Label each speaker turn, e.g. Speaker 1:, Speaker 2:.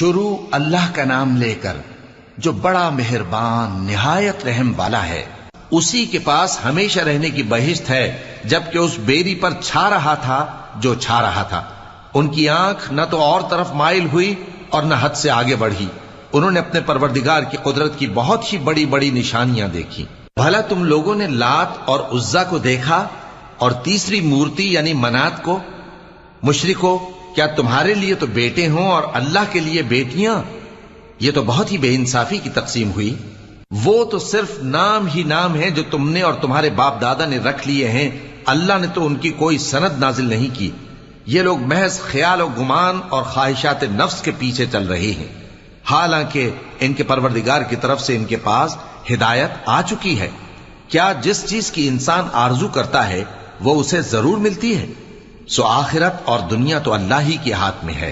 Speaker 1: شروع اللہ کا نام لے کر جو بڑا مہربان نہایت رحم والا ہے. اسی کے پاس ہمیشہ رہنے کی بہشت ہے، جبکہ اس بیری پر چھا رہا تھا جو چھا رہا تھا. ان کی آنکھ نہ تو اور طرف مائل ہوئی اور نہ حد سے آگے بڑھی. انہوں نے اپنے پروردگار کی قدرت کی بہت ہی بڑی بڑی نشانیاں دیکھی. بھلا تم لوگوں نے لات اور عزا کو دیکھا اور تیسری مورتی یعنی منات کو؟ مشرکو، کیا تمہارے لیے تو بیٹے ہوں اور اللہ کے لیے بیٹیاں؟ یہ تو بہت ہی بے انصافی کی تقسیم ہوئی. وہ تو صرف نام ہی نام ہے جو تم نے اور تمہارے باپ دادا نے رکھ لیے ہیں. اللہ نے تو ان کی کوئی سند نازل نہیں کی. یہ لوگ محض خیال و گمان اور خواہشات نفس کے پیچھے چل رہے ہیں، حالانکہ ان کے پروردگار کی طرف سے ان کے پاس ہدایت آ چکی ہے. کیا جس چیز کی انسان آرزو کرتا ہے وہ اسے ضرور ملتی ہے؟ سو آخرت اور دنیا تو اللہ ہی کے ہاتھ میں ہے.